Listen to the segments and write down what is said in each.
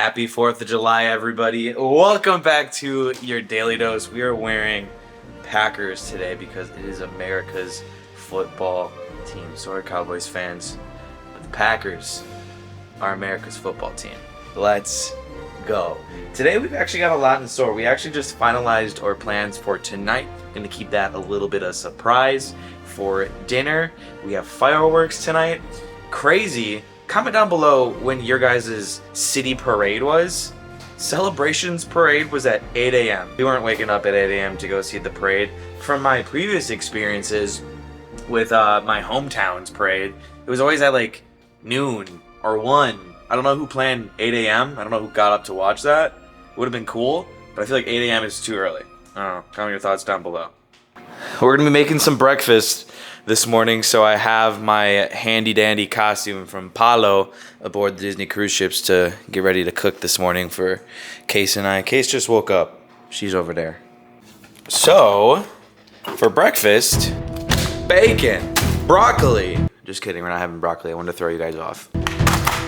Happy 4th of July, everybody. Welcome back to your Daily Dose. We are wearing Packers today because it is America's football team. Sorry, Cowboys fans, but the Packers are America's football team. Let's go. Today we've actually got a lot in store. We actually just finalized our plans for tonight. Going to keep that a little bit of surprise. For dinner, we have fireworks tonight. Crazy. Comment down below when your guys' city parade was. Celebrations parade was at 8 a.m. We weren't waking up at 8 a.m. to go see the parade. From my previous experiences with my hometown's parade, it was always at like noon or 1. I don't know who planned 8 a.m. I don't know who got up to watch that. It would have been cool, but I feel like 8 a.m. is too early. I don't know. Comment your thoughts down below. We're going to be making some breakfast this morning, so I have my handy-dandy costume from Pallo aboard the Disney cruise ships to get ready to cook this morning for Case and I. Case just woke up. She's over there. So, for breakfast, bacon, broccoli. Just kidding, we're not having broccoli. I wanted to throw you guys off.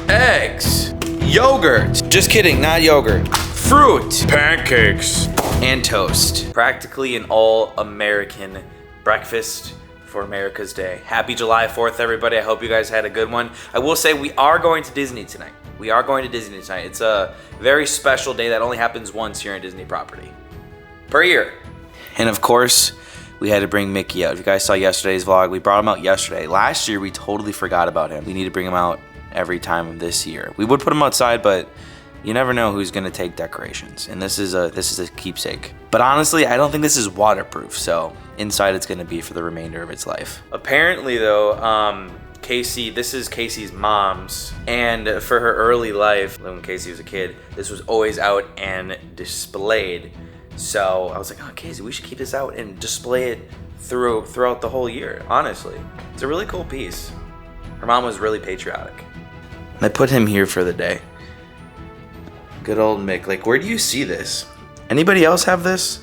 Eggs, yogurt. Just kidding, not yogurt. Fruit, pancakes, and toast. Practically an all-American breakfast for America's Day. Happy July 4th, everybody. I hope you guys had a good one. I will say we are going to Disney tonight. We are going to Disney tonight. It's a very special day that only happens once here in Disney property per year. And of course, we had to bring Mickey out. If you guys saw yesterday's vlog, we brought him out yesterday. Last year, we totally forgot about him. We need to bring him out every time this year. We would put him outside, but you never know who's gonna take decorations, and this is a keepsake. But honestly, I don't think this is waterproof, so inside it's gonna be for the remainder of its life. Apparently though, Casey, this is Casey's mom's, and for her early life, when Casey was a kid, this was always out and displayed. So I was like, oh Casey, we should keep this out and display it throughout the whole year, honestly. It's a really cool piece. Her mom was really patriotic. I put him here for the day. Good old Mick. Like, where do you see this? Anybody else have this?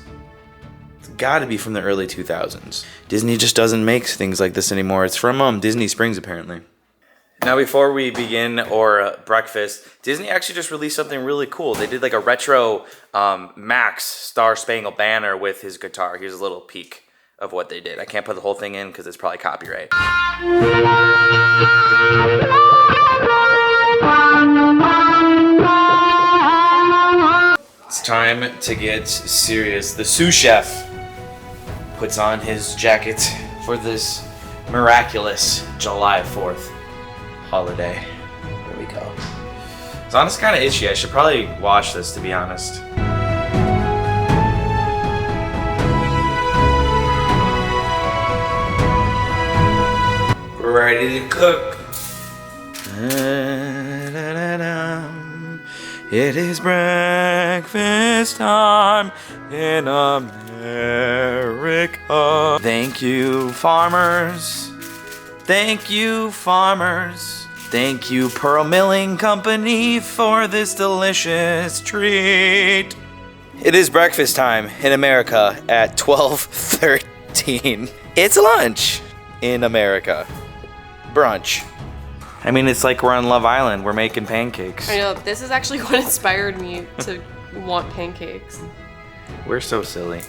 It's gotta be from the early 2000s. Disney just doesn't make things like this anymore. It's from Disney Springs, apparently. Now, before we begin our breakfast, Disney actually just released something really cool. They did like a retro Max Star Spangled Banner with his guitar. Here's a little peek of what they did. I can't put the whole thing in because it's probably copyright. It's time to get serious. The sous chef puts on his jacket for this miraculous July 4th holiday. There we go. It's honestly kind of itchy. I should probably wash this, to be honest. We're ready to cook. It is breakfast time in America. Thank you, farmers. Thank you, farmers. Thank you, Pearl Milling Company, for this delicious treat. It is breakfast time in America at 12:13. It's lunch in America. Brunch. I mean, it's like we're on Love Island. We're making pancakes. I know, this is actually what inspired me to want pancakes. We're so silly.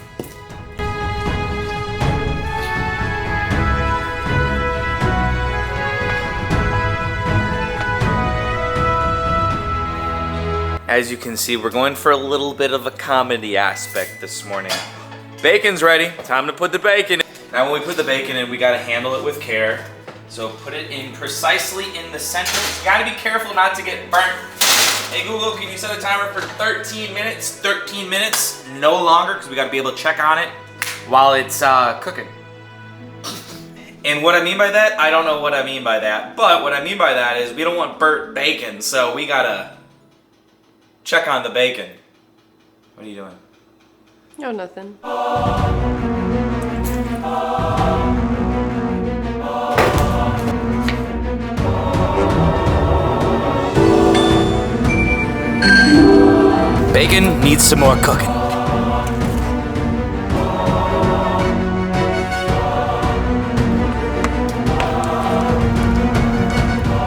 As you can see, we're going for a little bit of a comedy aspect this morning. Bacon's ready. Time to put the bacon in. Now when we put the bacon in, we gotta handle it with care. So put it in precisely in the center. You gotta be careful not to get burnt. Hey Google, can you set a timer for 13 minutes? 13 minutes, no longer, because we gotta be able to check on it while it's cooking. And what I mean by that, I don't know what I mean by that, but what I mean by that is we don't want burnt bacon, so we gotta check on the bacon. What are you doing? No, nothing. Bacon needs some more cooking.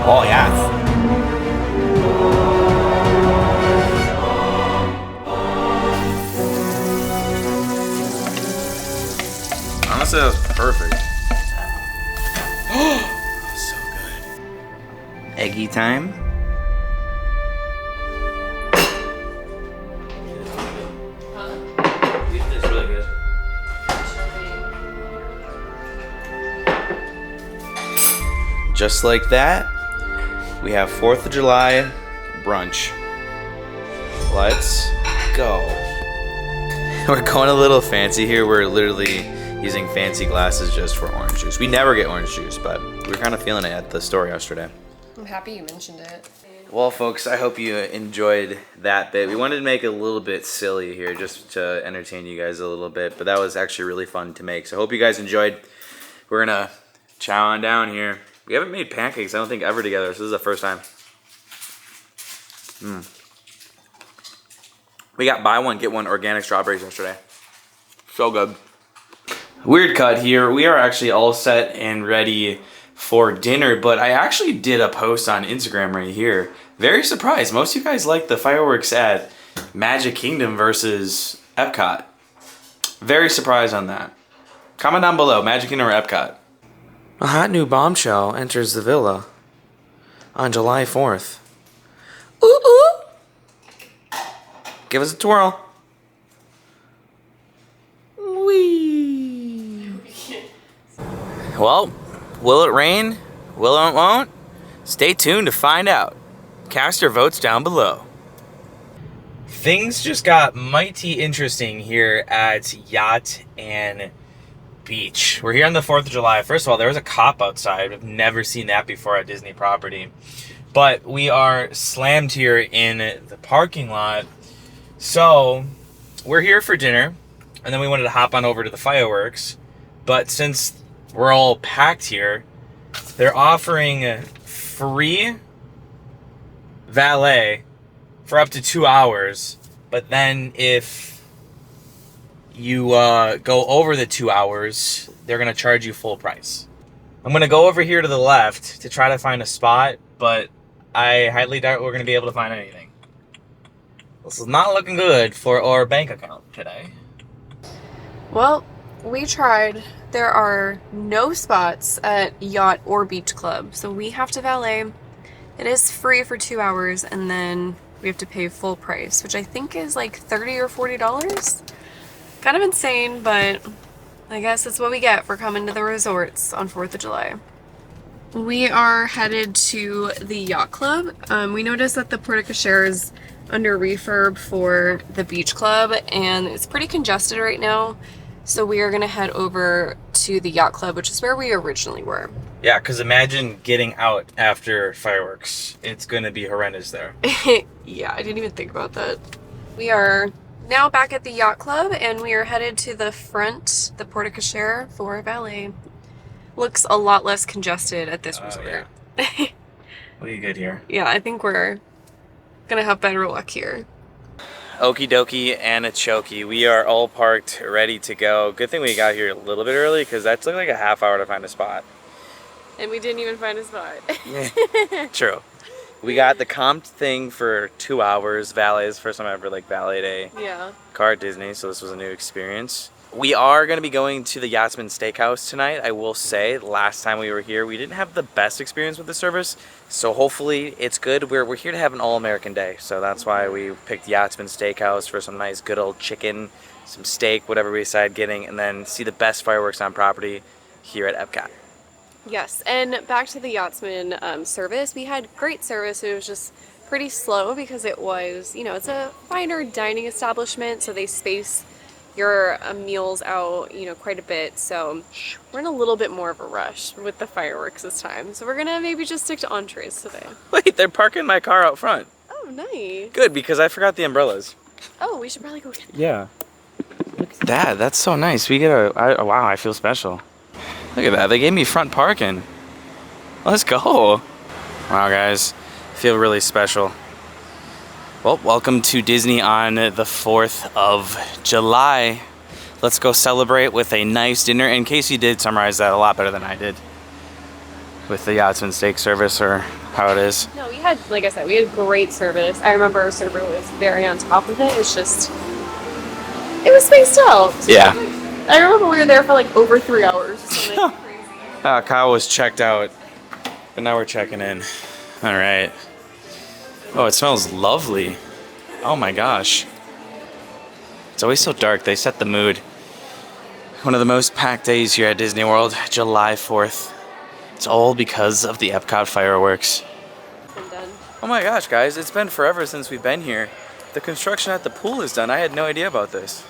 Oh, yes. Eggy time. It's really good. Just like that, we have 4th of July brunch. Let's go. We're going a little fancy here. We're literally using fancy glasses just for orange juice. We never get orange juice, but we were kind of feeling it at the store yesterday. I'm happy you mentioned it. Well, folks, I hope you enjoyed that bit. We wanted to make it a little bit silly here just to entertain you guys a little bit, but that was actually really fun to make. So I hope you guys enjoyed. We're going to chow on down here. We haven't made pancakes, I don't think, ever together, so this is the first time. We got buy one, get one organic strawberries yesterday. So good. Weird cut here. We are actually all set and ready for dinner, but I actually did a post on Instagram right here. Very surprised. Most of you guys like the fireworks at Magic Kingdom versus Epcot. Very surprised on that. Comment down below, Magic Kingdom or Epcot. A hot new bombshell enters the villa on July 4th. Ooh, ooh. Give us a twirl. Whee. Well, will it rain? Will it won't? Stay tuned to find out. Cast your votes down below. Things just got mighty interesting here at Yacht and Beach. We're here on the 4th of July. First of all, there was a cop outside. I've never seen that before at Disney property. But we are slammed here in the parking lot. So we're here for dinner, and then we wanted to hop on over to the fireworks. But since we're all packed here, they're offering free valet for up to 2 hours. But then if you go over the 2 hours, they're going to charge you full price. I'm going to go over here to the left to try to find a spot, but I highly doubt we're going to be able to find anything. This is not looking good for our bank account today. Well, we tried. There are no spots at Yacht or Beach Club, so we have to valet. It is free for 2 hours, and then we have to pay full price, which I think is like $30 or $40. Kind of insane, but I guess that's what we get for coming to the resorts on 4th of July. We are headed to the Yacht Club. We noticed that the porte cochere is under refurb for the Beach Club, and it's pretty congested right now. So we are going to head over to the Yacht Club, which is where we originally were. Yeah, because imagine getting out after fireworks. It's going to be horrendous there. Yeah, I didn't even think about that. We are now back at the Yacht Club, and we are headed to the front, the porte cochere for valet. Looks a lot less congested at this resort. Yeah. We good here. Yeah, I think we're gonna have better luck here. Okie dokie and a chokey. We are all parked, ready to go. Good thing we got here a little bit early, because that took like a half hour to find a spot. And we didn't even find a spot. True. We got the comped thing for 2 hours. Valet's first time I ever like valet day car at Disney, so this was a new experience. We are going to be going to the Yachtsman Steakhouse tonight. I will say, last time we were here, we didn't have the best experience with the service, so hopefully it's good. We're here to have an all-American day, so that's why we picked Yachtsman Steakhouse for some nice good old chicken, some steak, whatever we decide getting, and then see the best fireworks on property here at Epcot. Yes, and back to the Yachtsman service. We had great service. It was just pretty slow because it was, you know, it's a finer dining establishment, so they space your meals out, you know, quite a bit. So we're in a little bit more of a rush with the fireworks this time. So we're gonna maybe just stick to entrees today. Wait, they're parking my car out front. Oh, nice. Good, because I forgot the umbrellas. Oh, we should probably go get them. Yeah. Look at that. That's so nice. We get wow, I feel special. Look at that. They gave me front parking. Let's go. Wow, guys. I feel really special. Well, welcome to Disney on the 4th of July. Let's go celebrate with a nice dinner. In case you did summarize that a lot better than I did with the Yachtsman steak service, or how it is. No, we had, like I said, we had great service. I remember our server was very on top of it. It's just, it was spaced out. Yeah. I remember we were there for like over 3 hours. Something crazy. Kyle was checked out, but now we're checking in. All right. Oh, it smells lovely. Oh my gosh. It's always so dark. They set the mood. One of the most packed days here at Disney World, July 4th. It's all because of the Epcot fireworks. I'm done. Oh my gosh, guys, it's been forever since we've been here. The construction at the pool is done. I had no idea about this.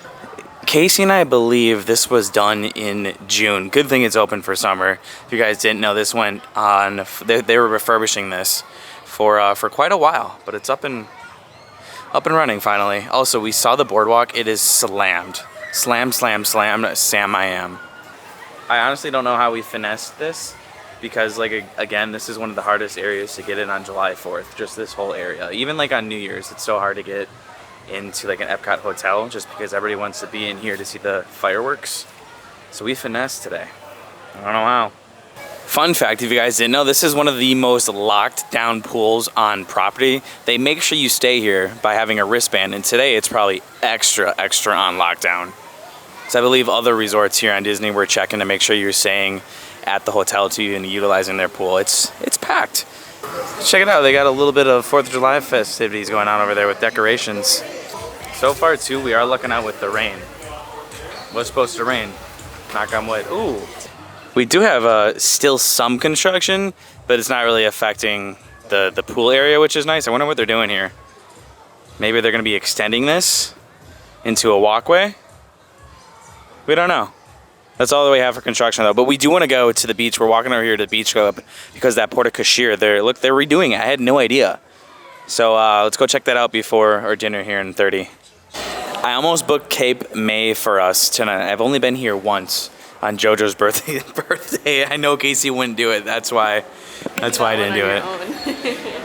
Casey and I believe this was done in June. Good thing it's open for summer. If you guys didn't know, this went on, they were refurbishing this for quite a while, but it's up and running finally. Also, we saw the boardwalk. It is slammed. Slam, slam, slam, Sam I am. I honestly don't know how we finessed this because, like, again, this is one of the hardest areas to get in on July 4th, just this whole area. Even, like, on New Year's, it's so hard to get into, like, an Epcot hotel just because everybody wants to be in here to see the fireworks. So we finessed today. I don't know how. Fun fact, if you guys didn't know, this is one of the most locked down pools on property. They make sure you stay here by having a wristband, and today it's probably extra on lockdown. So I believe other resorts here on Disney were checking to make sure you're staying at the hotel too and utilizing their pool. It's packed. Check it out, they got a little bit of 4th of July festivities going on over there with decorations. So far too, we are looking out with the rain. What's supposed to rain? Knock on wood. Ooh. We do have still some construction, but it's not really affecting the pool area, which is nice. I wonder what they're doing here. Maybe they're gonna be extending this into a walkway. We don't know. That's all that we have for construction though. But we do want to go to the beach. We're walking over here to the beach club because that porta cochere, they're redoing it. I had no idea. So let's go check that out before our dinner here in 30. I almost booked Cape May for us tonight. I've only been here once on JoJo's birthday. I know Casey wouldn't do it. That's why I didn't do it.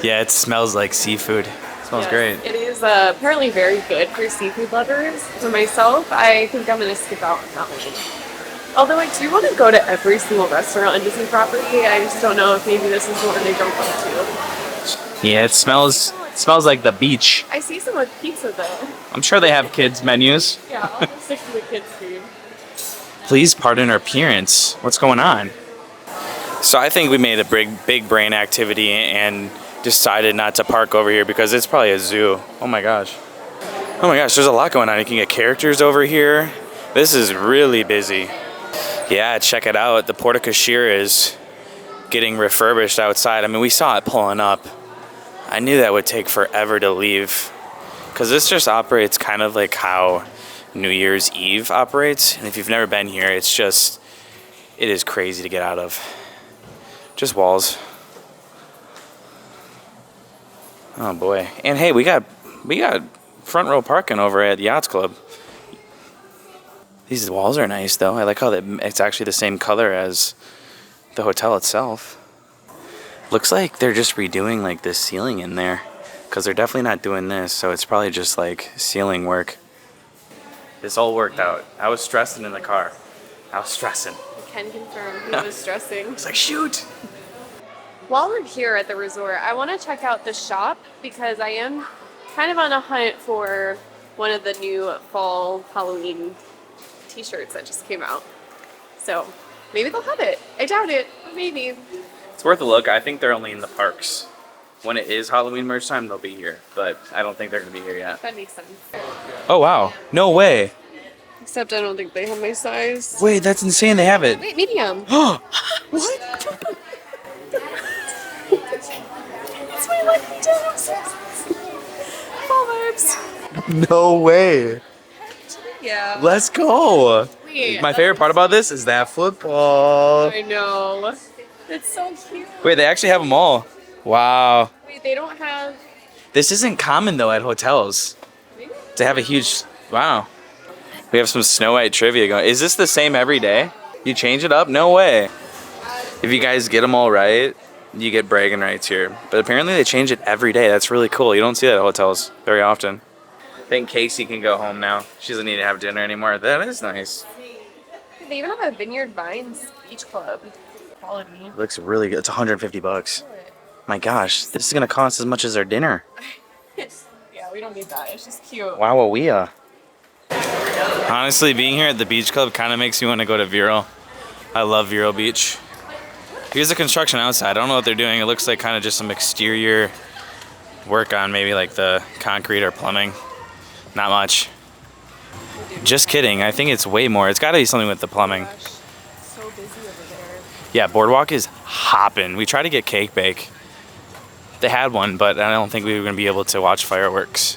Yeah, it smells like seafood. It smells great. It is apparently very good for seafood lovers. For myself, I think I'm going to skip out on that one. Although I do want to go to every single restaurant on Disney property, I just don't know if maybe this is the one I don't want to. Yeah, it smells like the beach. I see some with pizza though. I'm sure they have kids menus. Yeah, I'll just stick to the kids food. Please pardon our appearance. What's going on? So I think we made a big brain activity and decided not to park over here because it's probably a zoo. Oh my gosh. Oh my gosh, there's a lot going on. You can get characters over here. This is really busy. Yeah, check it out. The porta cochere is getting refurbished outside. I mean, we saw it pulling up. I knew that would take forever to leave because this just operates kind of like how New Year's Eve operates. And if you've never been here, it is crazy to get out of. Just walls. Oh boy. And hey, we got front row parking over at the Yachts Club. These walls are nice though. I like how it's actually the same color as the hotel itself. Looks like they're just redoing like this ceiling in there because they're definitely not doing this, so it's probably just like ceiling work. This all worked out. I was stressing in the car. I was stressing. I can confirm he was stressing. It's like, shoot! While we're here at the resort, I want to check out the shop because I am kind of on a hunt for one of the new fall Halloween t-shirts that just came out. So maybe they'll have it. I doubt it, but maybe. It's worth a look. I think they're only in the parks. When it is Halloween merch time, they'll be here, but I don't think they're going to be here yet. That makes sense. Oh, wow. No way. Except I don't think they have my size. Wait, that's insane. They have it. Wait, medium. What? It's my lucky day. Fall vibes. No way. Yeah. Let's go. Wait, My favorite part about this is that football. I know. It's so cute. Wait, they actually have them all. Wow. Wait, they don't have... This isn't common though at hotels to have a huge. Wow. We have some Snow White trivia going. Is this the same every day? You change it up? No way. If you guys get them all right, you get bragging rights here. But apparently they change it every day. That's really cool. You don't see that at hotels very often. I think Casey can go home now. She doesn't need to have dinner anymore. That is nice. They even have a Vineyard Vines Beach Club. Quality. It looks really good. It's 150 bucks. My gosh, this is gonna cost as much as our dinner. Yeah, we don't need that. It's just cute. Wow, we Honestly, being here at the beach club kind of makes me want to go to Vero. I love Vero Beach. Here's the construction outside. I don't know what they're doing. It looks like kind of just some exterior work on maybe like the concrete or plumbing. Not much. Just kidding. I think it's way more. It's got to be something with the plumbing. Gosh, it's so busy over there. Yeah, boardwalk is hopping. We tried to get cake bake. They had one, but I don't think we were going to be able to watch fireworks.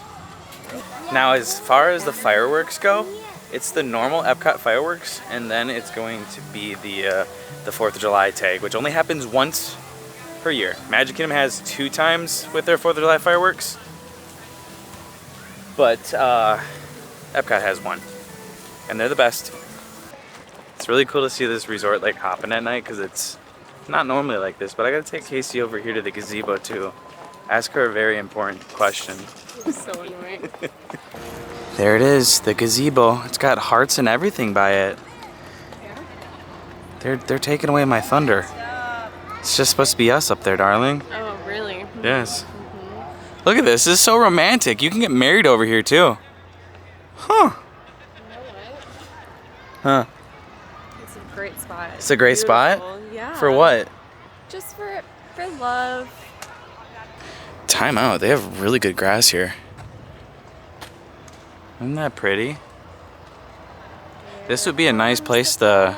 Now, as far as the fireworks go, it's the normal Epcot fireworks, and then it's going to be the 4th of July tag, which only happens once per year. Magic Kingdom has 2 times with their 4th of July fireworks, but Epcot has 1, and they're the best. It's really cool to see this resort like hopping at night because it's not normally like this, but I gotta take Casey over here to the gazebo to ask her a very important question. So annoying. There it is, the gazebo. It's got hearts and everything by it. Yeah? They're taking away my thunder. It's just supposed to be us up there, darling. Oh, really? Yes. Look at this. This is so romantic. You can get married over here too. Huh. You know what? Huh. It's a great spot. It's a great spot? Yeah. For what? Just for love. Time out. They have really good grass here. Isn't that pretty? This would be a nice place to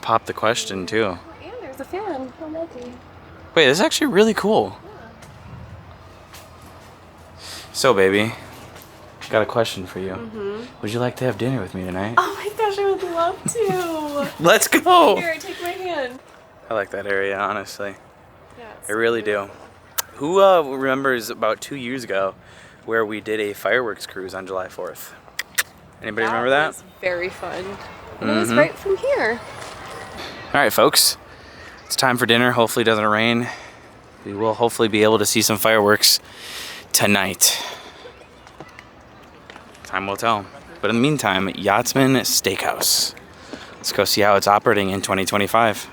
pop the question too. And there's a fan. How lucky. Wait, this is actually really cool. So, baby, got a question for you. Would you like to have dinner with me tonight? Oh my gosh, I would love to. Let's go. Here, take my hand. I like that area, honestly. Yeah, I really do. Who remembers about 2 years ago where we did a fireworks cruise on July 4th? Anybody remember that? Was very fun. And it was right from here. All right, folks. It's time for dinner. Hopefully it doesn't rain. We will hopefully be able to see some fireworks tonight. Time will tell. But in the meantime, Yachtsman Steakhouse. Let's go see how it's operating in 2025.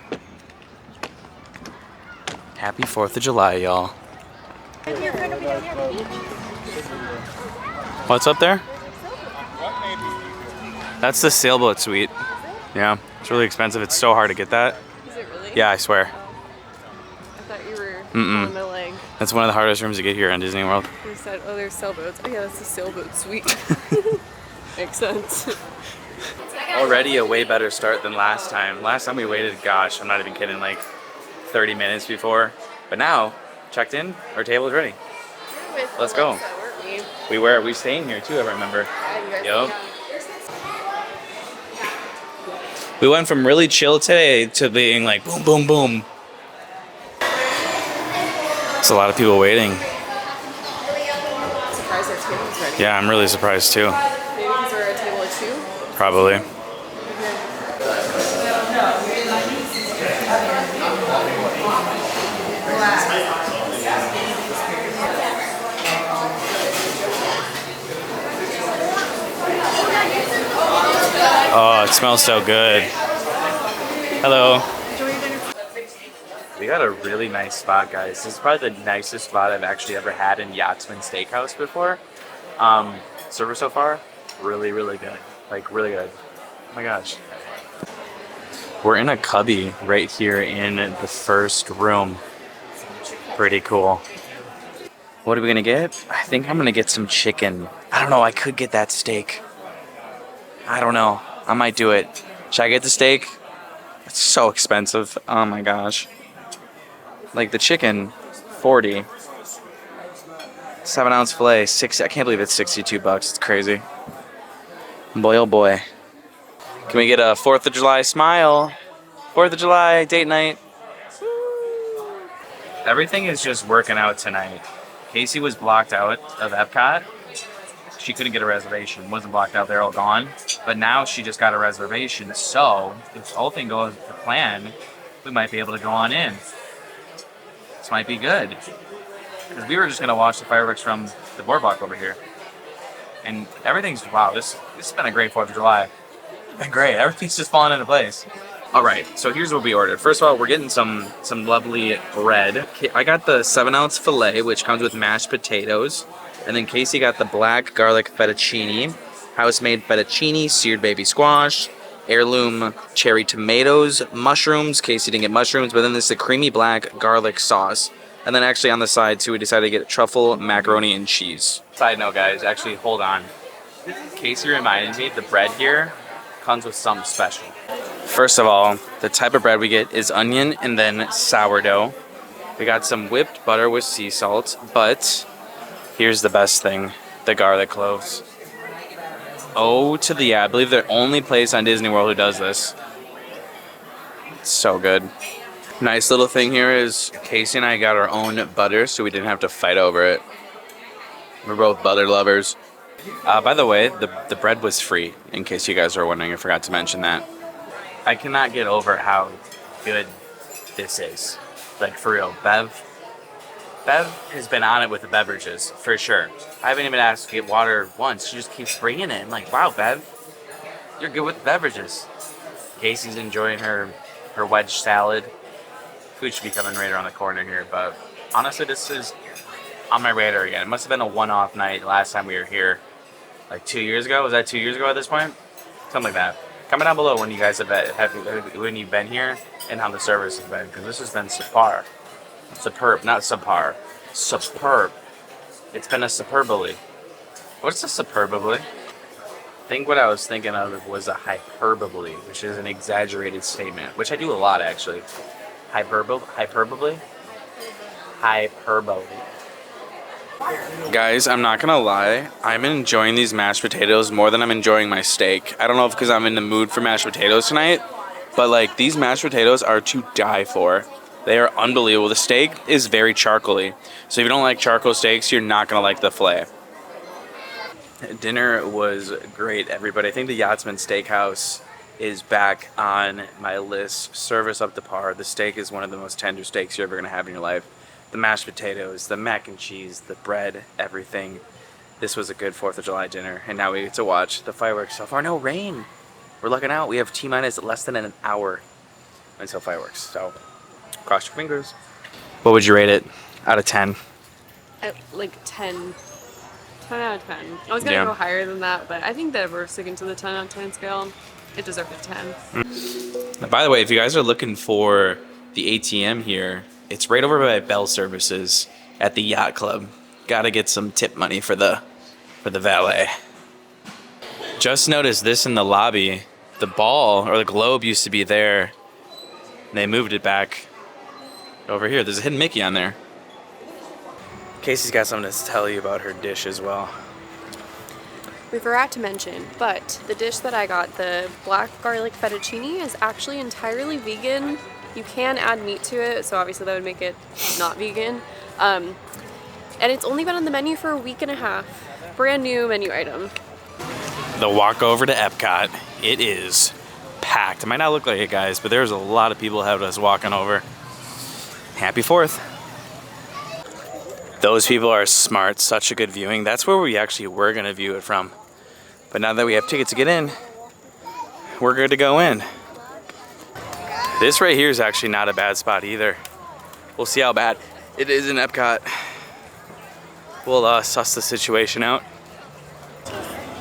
Happy 4th of July, y'all. What's up there? That's the sailboat suite. Yeah, it's really expensive. It's so hard to get that. Is it really? Yeah, I swear. I thought you were on my leg. That's one of the hardest rooms to get here in Disney World. You said, oh, there's sailboats. Oh yeah, that's the sailboat suite. Makes sense. Already a way better start than last time. Last time we waited, gosh, I'm not even kidding, like 30 minutes before. But now, checked in, our table is ready. Let's go. We were staying here too, I remember. Yup. We went from really chill today to being like boom, boom, boom. There's a lot of people waiting. Surprised our table's ready. Yeah, I'm really surprised too. Maybe because we're at a table of 2. Probably. Oh, it smells so good. Hello. We got a really nice spot, guys. This is probably the nicest spot I've actually ever had in Yachtsman Steakhouse before. Service so far, really, really good. Like, really good. Oh my gosh. We're in a cubby right here in the first room. Pretty cool. What are we gonna get? I think I'm gonna get some chicken. I don't know, I could get that steak. I don't know. I might do it. Should I get the steak? It's so expensive. Oh my gosh. Like the chicken, 40. 7-ounce filet, 60. I can't believe it's $62. It's crazy. Boy, oh boy. Can we get a 4th of July smile? 4th of July date night. Everything is just working out tonight. Casey was blocked out of Epcot. She couldn't get a reservation. Wasn't blocked out. They're all gone. But now she just got a reservation. So if the whole thing goes to plan, we might be able to go on in. This might be good. Because we were just going to watch the fireworks from the boardwalk over here. And everything's, wow, this has been a great 4th of July. Been great. Everything's just falling into place. All right, so here's what we ordered. First of all, we're getting some lovely bread. I got the 7-ounce filet, which comes with mashed potatoes. And then Casey got the black garlic fettuccine, house-made fettuccine, seared baby squash, heirloom cherry tomatoes, mushrooms. Casey didn't get mushrooms, but then this is a creamy black garlic sauce. And then actually on the side too, we decided to get truffle, macaroni, and cheese. Side note, guys, actually hold on. Casey reminded me the bread here comes with something special. First of all, the type of bread we get is onion and then sourdough. We got some whipped butter with sea salt, but here's the best thing, the garlic cloves. Oh, to the yeah, I believe they're the only place on Disney World who does this. It's so good. Nice little thing here is Casey and I got our own butter, so we didn't have to fight over it. We're both butter lovers. By the way, the bread was free, in case you guys are wondering. I forgot to mention that. I cannot get over how good this is. Like, for real. Bev has been on it with the beverages, for sure. I haven't even asked to get water once. She just keeps bringing it. I'm like, wow, Bev, you're good with the beverages. Casey's enjoying her wedge salad. Food should be coming right around the corner here, but honestly, this is on my radar again. It must have been a one-off night last time we were here, like 2 years ago. Was that 2 years ago at this point? Something like that. Comment down below when you guys have when you've been here and how the service has been, because this has been superb, not subpar, superb. It's been a superbly. What's a superbly? I think what I was thinking of was a hyperbole, which is an exaggerated statement, which I do a lot actually. Hyperbole. Guys, I'm not gonna lie, I'm enjoying these mashed potatoes more than I'm enjoying my steak. I don't know if because I'm in the mood for mashed potatoes tonight, but like these mashed potatoes are to die for. They are unbelievable. The steak is very charcoaly, so if you don't like charcoal steaks, you're not gonna like the filet. Dinner was great, everybody. I think the Yachtsman Steakhouse is back on my list. Service up to par. The steak is one of the most tender steaks you're ever gonna have in your life. The mashed potatoes, the mac and cheese, the bread, everything. This was a good 4th of July dinner, and now we get to watch the fireworks. So far, no rain. We're looking out. We have T-minus less than an hour until fireworks, so cross your fingers. What would you rate it out of 10? Like 10. 10 out of 10. I was going to go higher than that, but I think that if we're sticking to the 10 out of 10 scale, it deserves a 10. By the way, if you guys are looking for the ATM here, it's right over by Bell Services at the Yacht Club. Gotta get some tip money for the valet. Just noticed this in the lobby. The ball, or the globe, used to be there. They moved it back over here. There's a hidden Mickey on there. Casey's got something to tell you about her dish as well. We forgot to mention, but the dish that I got, the black garlic fettuccine, is actually entirely vegan. You can add meat to it, so obviously that would make it not vegan. And it's only been on the menu for a week and a half. Brand new menu item. The walk over to Epcot, it is packed. It might not look like it, guys, but there's a lot of people ahead of us walking over. Happy 4th. Those people are smart. Such a good viewing. That's where we actually were going to view it from. But now that we have tickets to get in, we're good to go in. This right here is actually not a bad spot either. We'll see how bad it is in Epcot. We'll suss the situation out.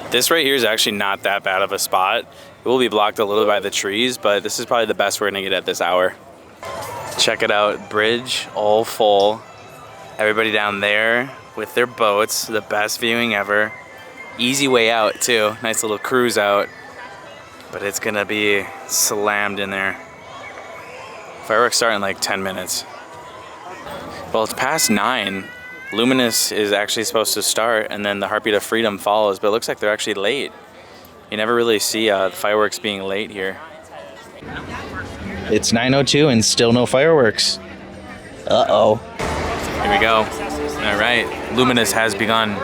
This right here is actually not that bad of a spot. It will be blocked a little by the trees, but this is probably the best we're gonna get at this hour. Check it out, bridge all full. Everybody down there with their boats, the best viewing ever. Easy way out too, nice little cruise out. But it's gonna be slammed in there. Fireworks start in like 10 minutes. Well, it's past 9. Luminous is actually supposed to start, and then the Heartbeat of Freedom follows, but it looks like they're actually late. You never really see the fireworks being late here. It's 9:02 and still no fireworks. Uh-oh. Here we go. All right, Luminous has begun.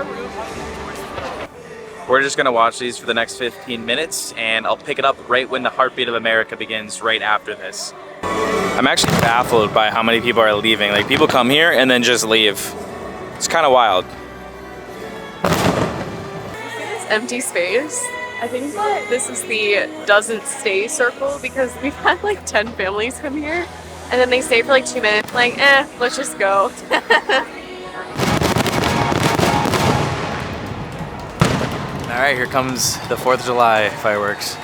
We're just gonna watch these for the next 15 minutes, and I'll pick it up right when the Heartbeat of America begins right after this. I'm actually baffled by how many people are leaving. Like, people come here and then just leave. It's kind of wild. This empty space. I think that this is the doesn't stay circle, because we've had like 10 families come here and then they stay for like 2 minutes, like, let's just go. All right, here comes the 4th of July fireworks.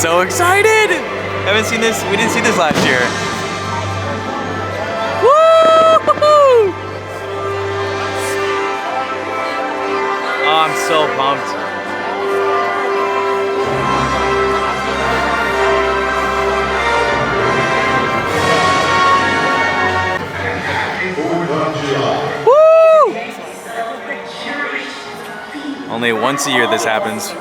so excited! Haven't seen this. We didn't see this last year. Woo! Oh, I'm so pumped. Woo! Only once a year this happens.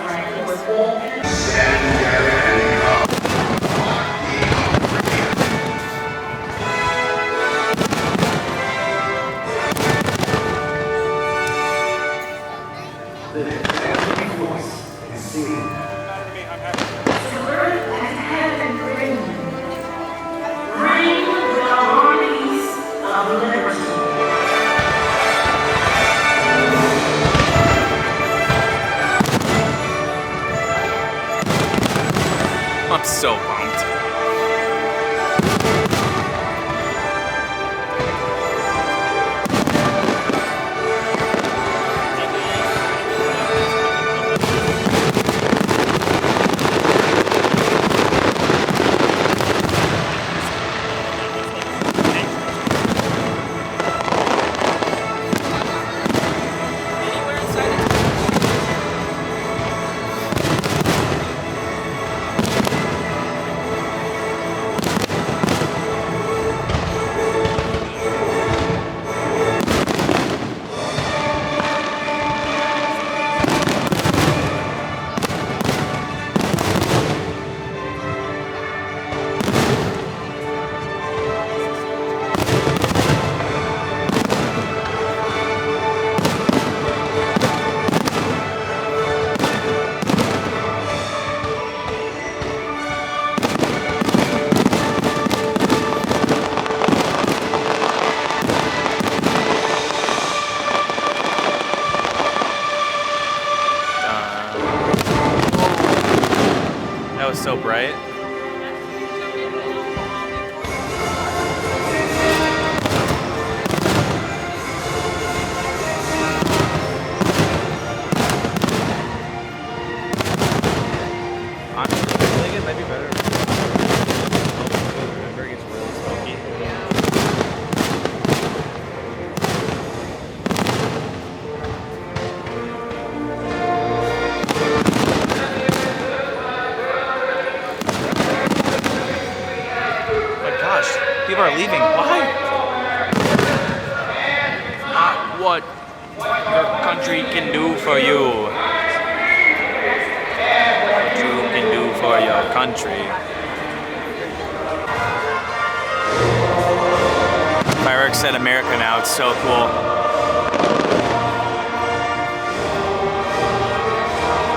I'm so pumped. That was so bright. Honestly, I think it might be better. Remember, it gets really smoky. People are leaving. Why? Not what your country can do for you. What you can do for your country. Fireworks at America now. It's so cool.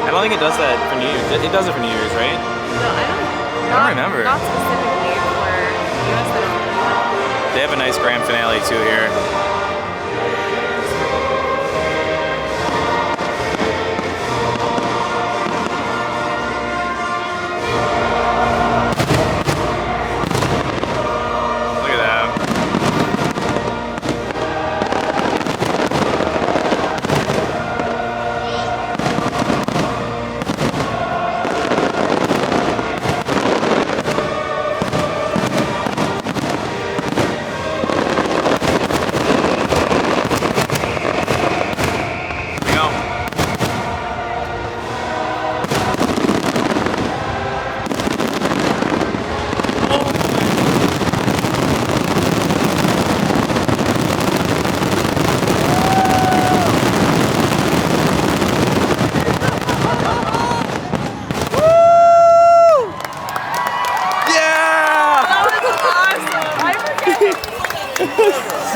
I don't think it does that for New Year's. It does it for New Year's, right? No, I don't remember. Not specifically for US. They have a nice grand finale too here. Look at that.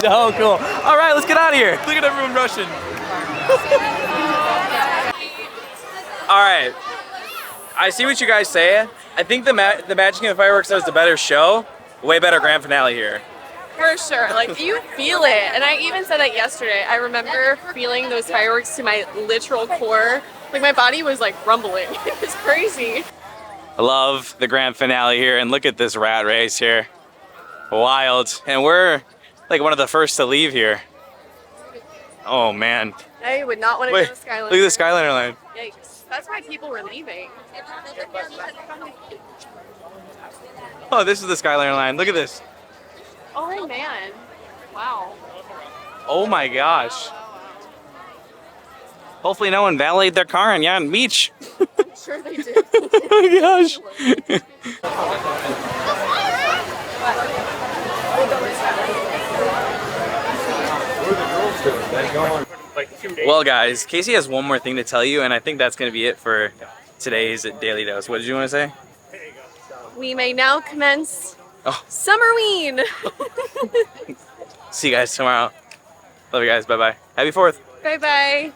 So cool. All right, let's get out of here. Look at everyone rushing. All right. I see what you guys say. I think the Magic and the Fireworks does the better show. Way better grand finale here. For sure. Like, you feel it. And I even said that yesterday. I remember feeling those fireworks to my literal core. Like, my body was like rumbling. It was crazy. I love the grand finale here. And look at this rat race here. Wild. And we're like one of the first to leave here. Oh man. I would not want to go to Skyliner. Look at the Skyliner line. Yikes. That's why people were leaving. Oh, this is the Skyliner line. Look at this. Oh man. Wow. Oh my gosh. Hopefully no one valeted their car on Yacht Beach. I'm sure they did. Oh my gosh. Well, guys, Casey has one more thing to tell you, and I think that's going to be it for today's Daily Dose. What did you want to say? We may now commence Oh. Summerween. See you guys tomorrow. Love you guys. Bye-bye. Happy 4th. Bye bye.